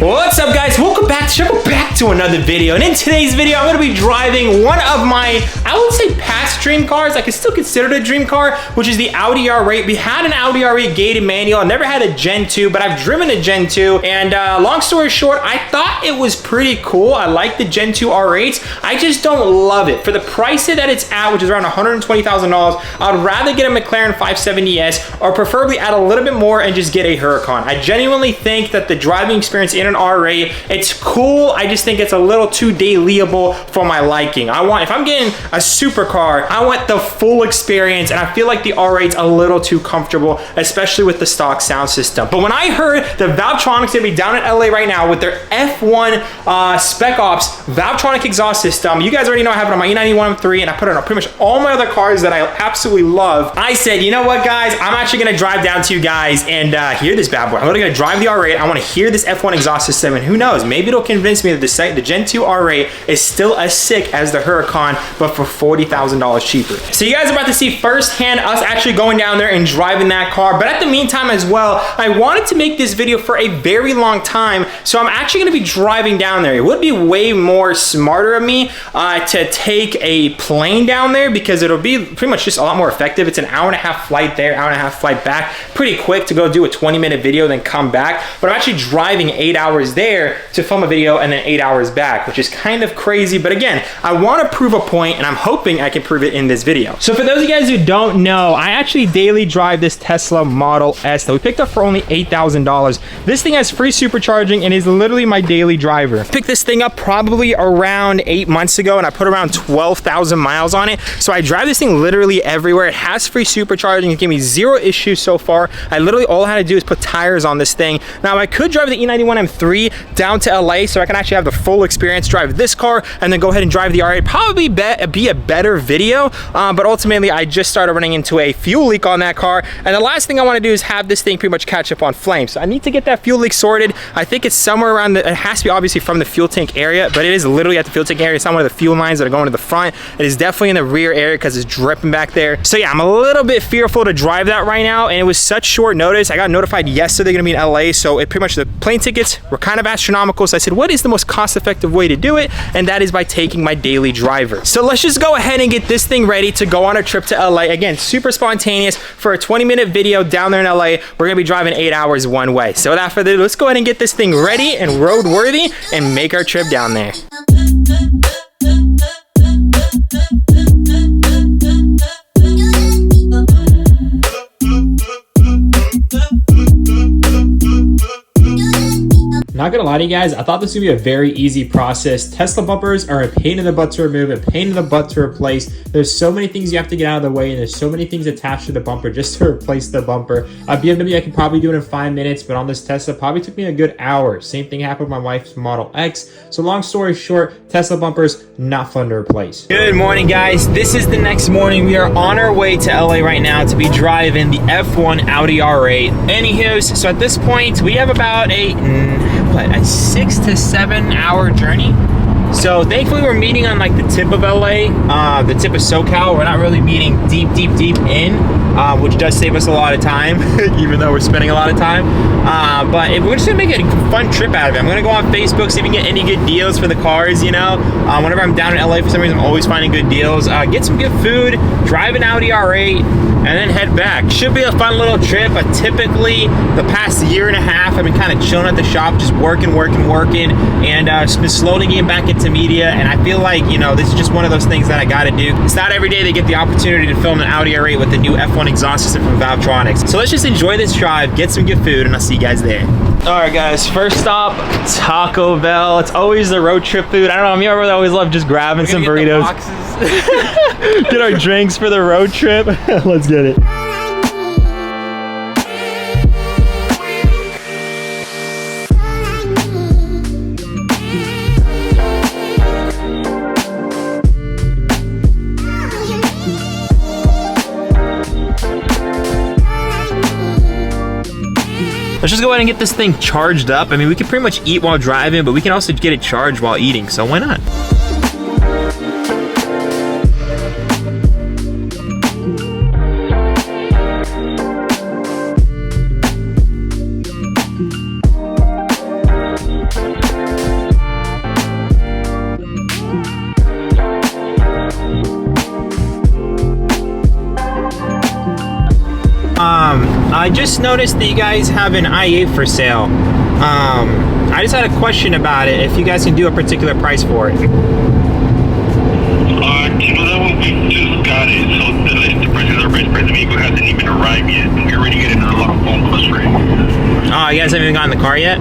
What's up, guys? Welcome back to another video. And in today's video, I'm going to be driving one of my, I would say, past dream cars. I can still consider it a dream car, which is the Audi R8. We had an Audi R8 gated manual. I never had a Gen 2, but I've driven a Gen 2. And long story short, I thought it was pretty cool. I like the Gen 2 R8s. I just don't love it. For the price that it's at, which is around $120,000, I would rather get a McLaren 570S or preferably add a little bit more and just get a Huracan. I genuinely think that the driving experience in an R8, it's cool. I just think it's a little too dailyable for my liking. If I'm getting a supercar, I want the full experience, and I feel like the R8's a little too comfortable, especially with the stock sound system. But when I heard the Valtronic's gonna be down in LA right now with their F1 Spec Ops Valtronic exhaust system, you guys already know I have it on my E91 M3, and I put it on pretty much all my other cars that I absolutely love. I said, you know what, guys? I'm actually gonna drive down to you guys and hear this bad boy. I'm gonna drive the R8. I wanna hear this F1 exhaust system, and who knows, maybe it'll convince me that the Gen 2 R8 is still as sick as the Huracan, but for $40,000 cheaper. So you guys are about to see firsthand us actually going down there and driving that car. But at the meantime as well, I wanted to make this video for a very long time, so I'm actually gonna be driving down there. It would be way more smarter of me to take a plane down there, because it'll be pretty much just a lot more effective. It's an hour-and-a-half flight there, hour-and-a-half flight back. Pretty quick to go do a 20-minute video, then come back. But I'm actually driving 8 hours there to film a video and then 8 hours back, which is kind of crazy. But again, I want to prove a point, and I'm hoping I can prove it in this video. So for those of you guys who don't know, I actually daily drive this Tesla Model S that we picked up for only $8,000. This thing has free supercharging and is literally my daily driver. I picked this thing up probably around 8 months ago, and I put around 12,000 miles on it. So I drive this thing literally everywhere. It has free supercharging. It gave me zero issues so far. I literally, all I had to do is put tires on this thing. Now I could drive the E91 M3 down to LA, so I can actually have the full experience, drive this car, and then go ahead and drive the R8. Probably be a better video, but ultimately I just started running into a fuel leak on that car, and the last thing I want to do is have this thing pretty much catch up on flames. So I need to get that fuel leak sorted. I think it's somewhere around it has to be obviously from the fuel tank area, but it is literally at the fuel tank area. It's not one of the fuel lines that are going to the front. It is definitely in the rear area because it's dripping back there. So yeah, I'm a little bit fearful to drive that right now, and it was such short notice. I got notified yesterday they're gonna be in LA, so it pretty much, the plane tickets were kind of astronomical. So I said, what is the most cost-effective way to do it? And that is by taking my daily driver. So let's just go ahead and get this thing ready to go on a trip to LA. Again, super spontaneous for a 20-minute video down there in LA. We're gonna be driving 8 hours one way. So without further ado, let's go ahead and get this thing ready and roadworthy and make our trip down there. Not gonna lie to you guys, I thought this would be a very easy process. Tesla bumpers are a pain in the butt to remove, a pain in the butt to replace. There's so many things you have to get out of the way, and there's so many things attached to the bumper just to replace the bumper. A BMW, I can probably do it in 5 minutes, but on this Tesla, probably took me a good hour. Same thing happened with my wife's Model X. So long story short, Tesla bumpers, not fun to replace. Good morning, guys. This is the next morning. We are on our way to LA right now to be driving the F1 Audi R8. Anywho, so at this point, we have about a 6 to 7 hour journey. So thankfully we're meeting on like the tip of LA, the tip of SoCal. We're not really meeting deep in, which does save us a lot of time, even though we're spending a lot of time. But we're just gonna make a fun trip out of it. I'm gonna go on Facebook, see if we can get any good deals for the cars, you know. Whenever I'm down in LA, for some reason, I'm always finding good deals. Get some good food, drive an Audi R8, and then head back. Should be a fun little trip. Typically, the past year and a half, I've been kind of chilling at the shop, just working, and just been slowly getting back into media. And I feel like, you know, this is just one of those things that I gotta do. It's not every day they get the opportunity to film an Audi R8 with the new F1 exhaust system from Valtronic. So let's just enjoy this drive, get some good food, and I'll see you guys there. All right, guys, first stop, Taco Bell. It's always the road trip food. I don't know, me and my brother always love just grabbing some burritos. Get our drinks for the road trip. Let's get it. Let's just go ahead and get this thing charged up. I mean, we can pretty much eat while driving, but we can also get it charged while eating, so why not? I just noticed that you guys have an i8 for sale. I just had a question about it, if you guys can do a particular price for it. You know that one, we just got it, so the prices are best price. The vehicle hasn't even arrived yet. We're already getting a lot of phone calls for it. Oh, you guys haven't even gotten the car yet?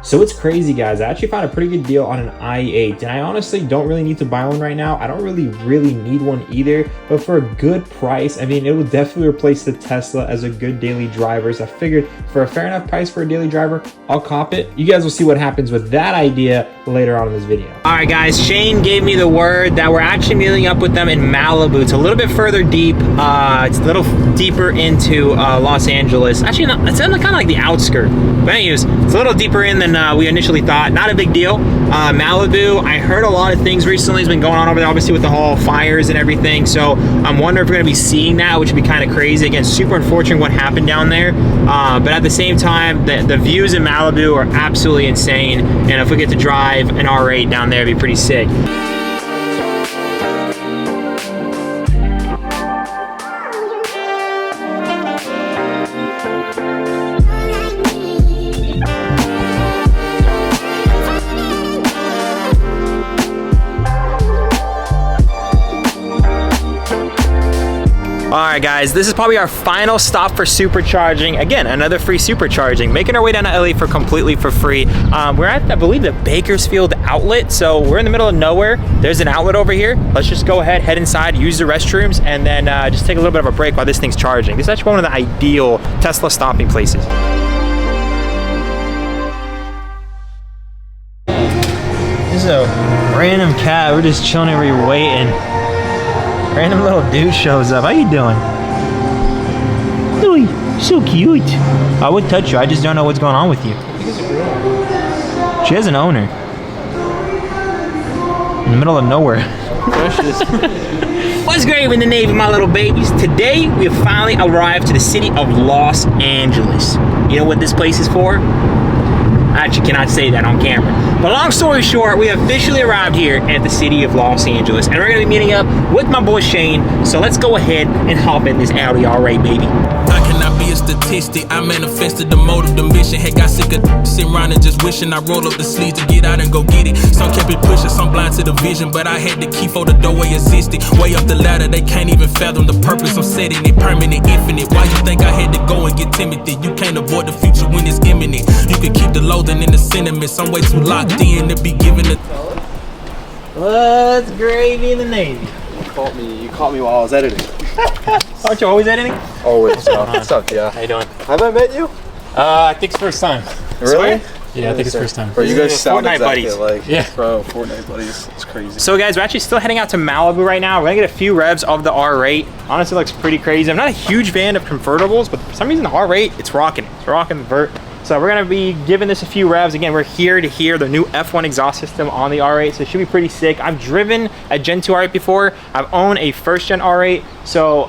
So it's crazy, guys. I actually found a pretty good deal on an i8, and I honestly don't really need to buy one right now. I don't really need one either, but for a good price, I mean, it will definitely replace the Tesla as a good daily driver. So I figured for a fair enough price for a daily driver, I'll cop it. You guys will see what happens with that idea later on in this video. All right, guys, Shane gave me the word that we're actually meeting up with them in Malibu. It's a little bit further deep. It's a little deeper into Los Angeles. Actually, no, it's kind of like the outskirt. But anyways, it's a little deeper in than we initially thought. Not a big deal. Malibu, I heard a lot of things recently has been going on over there, obviously with the whole fires and everything. So I'm wondering if we're gonna be seeing that, which would be kind of crazy. Again, super unfortunate what happened down there. But at the same time, the views in Malibu are absolutely insane. And if we get to drive an R8 down there, it'd be pretty sick. Alright guys, this is probably our final stop for supercharging. Again, another free supercharging. Making our way down to LA for completely for free. We're at, I believe, the Bakersfield outlet. So we're in the middle of nowhere. There's an outlet over here. Let's just go ahead, head inside, use the restrooms, and then just take a little bit of a break while this thing's charging. This is actually one of the ideal Tesla stopping places. This is a random cat. We're just chilling over here waiting. Random little dude shows up. How you doing? Louie, so cute. I would touch you. I just don't know what's going on with you. She has an owner. In the middle of nowhere. What's great with the Navy, my little babies? Today, we have finally arrived to the city of Los Angeles. You know what this place is for? I actually cannot say that on camera. But long story short, we officially arrived here at the city of Los Angeles, and we're gonna be meeting up with my boy Shane. So let's go ahead and hop in this Audi R8, baby. I cannot be a statistic. I manifested the motive, the mission. Had got sick of sitting around and just wishing I roll up the sleeves to get out and go get it. Some kept it pushing, some blind to the vision, but I had the key for the doorway existed. Way up the ladder, they can't even fathom the purpose. I'm setting it permanent, infinite. Why you think I had to go and get Timothy? You can't avoid the future when it's imminent. You can keep the loathing in the sentiments. I'm way too locked in to be given a. What's gravy in the Navy? You caught me while I was editing. Aren't you always editing? Always. What's up, yeah. How you doing? Have I met you? I think it's first time. Really? Yeah, I think it's first time. Bro, you guys sound Fortnite exactly buddies. like, yeah. Bro, Fortnite buddies. It's crazy. So guys, we're actually still heading out to Malibu right now. We're gonna get a few revs of the R8. Honestly, it looks pretty crazy. I'm not a huge fan of convertibles, but for some reason the R8, it's rocking. It's rocking the vert. So we're gonna be giving this a few revs. Again, we're here to hear the new F1 exhaust system on the R8, so it should be pretty sick. I've driven a Gen 2 R8 before. I've owned a first gen R8, so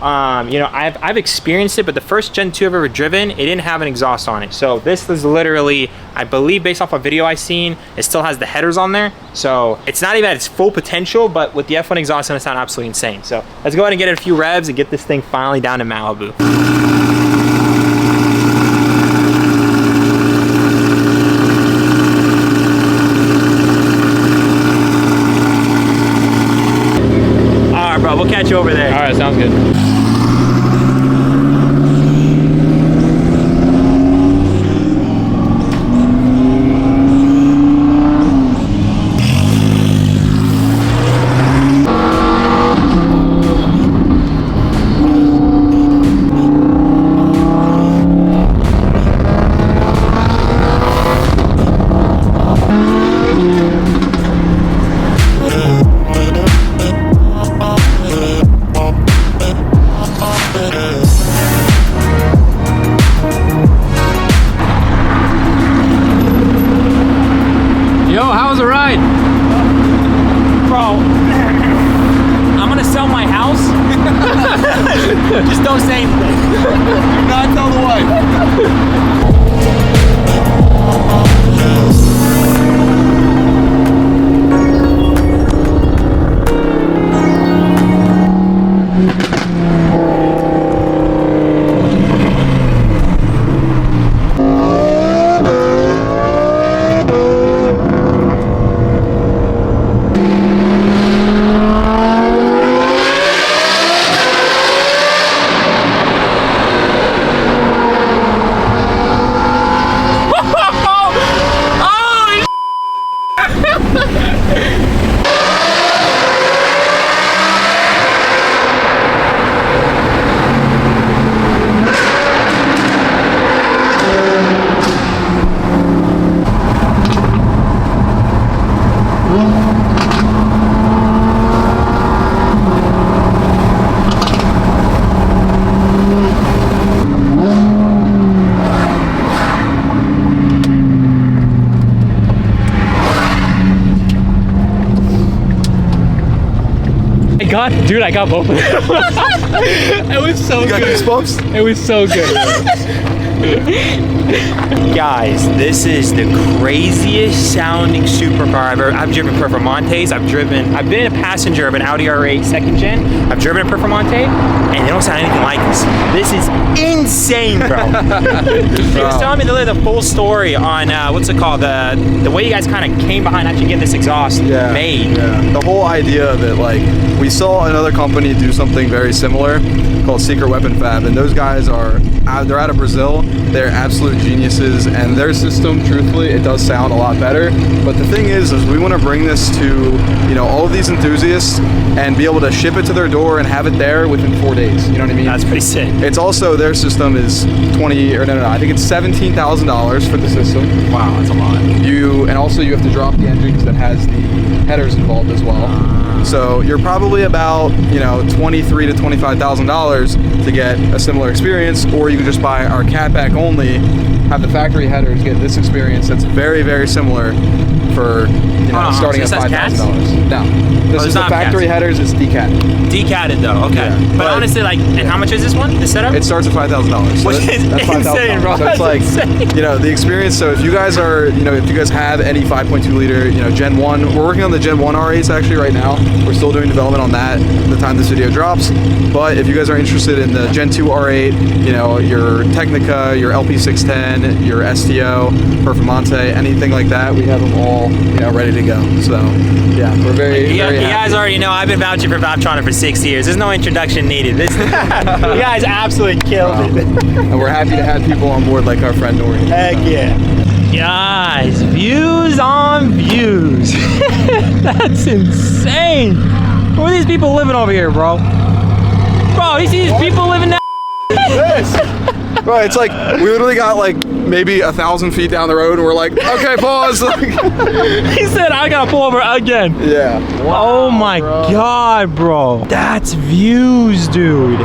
you know, I've experienced it, but the first Gen 2 I've ever driven, it didn't have an exhaust on it. So this is literally, I believe based off a video I seen, it still has the headers on there. So it's not even at its full potential, but with the F1 exhaust, it's gonna sound absolutely insane. So let's go ahead and get a few revs and get this thing finally down to Malibu. Bro, we'll catch you over there. All right, sounds good. Just don't say anything. Do not tell the wife. god, dude, I got both of them. It was so You got good. goosebumps? It was so good. Guys, this is the craziest sounding supercar I've driven Performantes. I've been a passenger of an Audi R8 2nd gen. I've driven a Performante, and they don't sound anything like this. This is insane, bro. He was telling me the full story on what's it called, the way you guys kind of came behind actually getting this exhaust made. Yeah. The whole idea that like we saw another company do something very similar called Secret Weapon Fab, and those guys they're out of Brazil. They're absolute geniuses, and their system, truthfully, it does sound a lot better. But the thing is we want to bring this to, you know, all of these enthusiasts and be able to ship it to their door and have it there within 4 days. You know what I mean? That's pretty sick. It's also, their system is I think it's $17,000 for the system. Wow, that's a lot. And also you have to drop the engine because that has the headers involved as well. So you're probably about, you know, $23,000 to $25,000 to get a similar experience, or you can just buy our catback only, have the factory headers, get this experience that's very, very similar for, you know, starting at $5,000. No, this is the factory headers. It's decatted. Decatted though, okay. Yeah, but honestly, like, and how much is this one? The setup? It starts at $5,000. So Which is insane, bro. So it's like, you know, the experience. So if you guys are, you know, if you guys have any 5.2 liter, you know, Gen 1, we're working on the Gen 1 R8s actually right now. We're still doing development on that at the time this video drops. But if you guys are interested in the Gen 2 R8, you know, your Technica, your LP610, your STO, Performante, anything like that, we have them all, you know, ready to go. So yeah, we're very you happy. guys already know I've been vouching for Valtronic for 6 years. There's no introduction needed. You guys absolutely killed it. And we're happy to have people on board like our friend Nour. Heck yeah. Guys, views on views. That's insane. Who are these people living over here, bro? Bro, you see these people living down Bro, it's like we literally got like maybe 1,000 feet down the road and we're like, okay, pause. He said I gotta pull over again. Yeah. Wow, oh my god, bro. That's views, dude.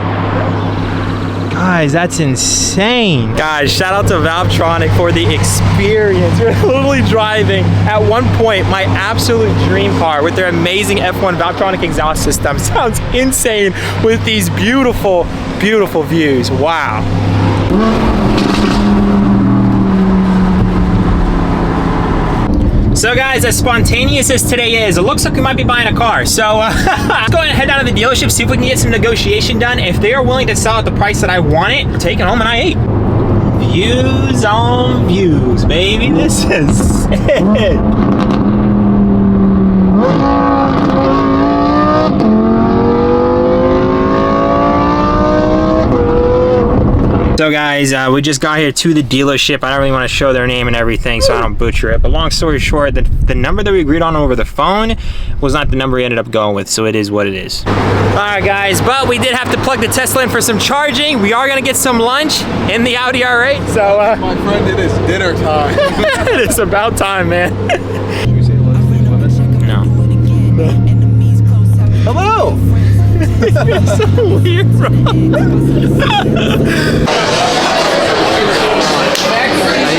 Guys, that's insane. Guys, shout out to Valtronic for the experience. We're literally driving, at one point, my absolute dream car with their amazing F1 Valtronic exhaust system. Sounds insane with these beautiful, beautiful views. Wow. So guys, as spontaneous as today is, it looks like we might be buying a car. So let's go ahead and head down to the dealership, see if we can get some negotiation done. If they are willing to sell at the price that I want it, I'm taking home an i8. Views on views, baby. This is it. So guys, we just got here to the dealership. I don't really want to show their name and everything so I don't butcher it. But long story short, the number that we agreed on over the phone was not the number we ended up going with. So it is what it is. Alright guys, but we did have to plug the Tesla in for some charging. We are going to get some lunch in the Audi R8. So My friend, it is dinner time. it's about time, man. Should we say hello to the women? No. Hello! It's so weird, bro. How you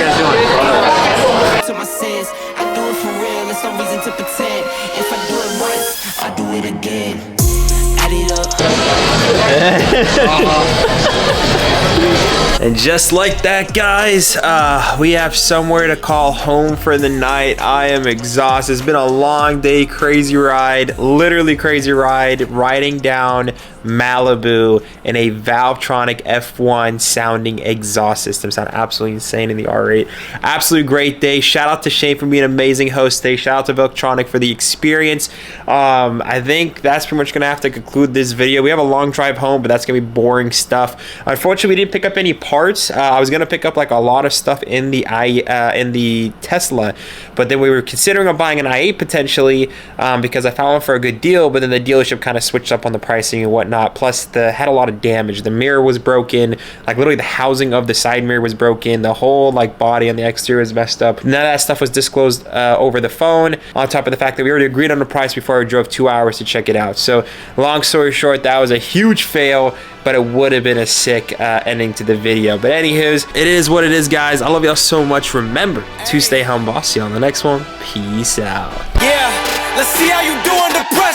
guys doing? To my sense, I do it for real, there's no reason to pretend. If I do it once, I do it again. Add it up. And just like that, guys, we have somewhere to call home for the night. I am exhausted. It's been a long day, crazy ride, literally crazy ride, riding down Malibu in a Valtronic F1 sounding exhaust system. Sound absolutely insane in the R8. Absolute great day. Shout out to Shane for being an amazing host today. Shout out to Valtronic for the experience. I think that's pretty much gonna have to conclude this video. We have a long drive home, but that's gonna be boring stuff. Unfortunately, we didn't pick up any parts. I was gonna pick up like a lot of stuff in the Tesla, but then we were considering of buying an i8 potentially because I found one for a good deal, but then the dealership kind of switched up on the pricing and whatnot. Plus, had a lot of damage. The mirror was broken. Like literally, the housing of the side mirror was broken. The whole like body on the exterior was messed up. None of that stuff was disclosed over the phone. On top of the fact that we already agreed on the price before I drove 2 hours to check it out. So, long story short, that was a huge fail. But it would have been a sick ending to the video. But anywho's, it is what it is, guys. I love y'all so much. Remember to stay humble. I'll see you on the next one. Peace out. Yeah, let's see how you do under pressure.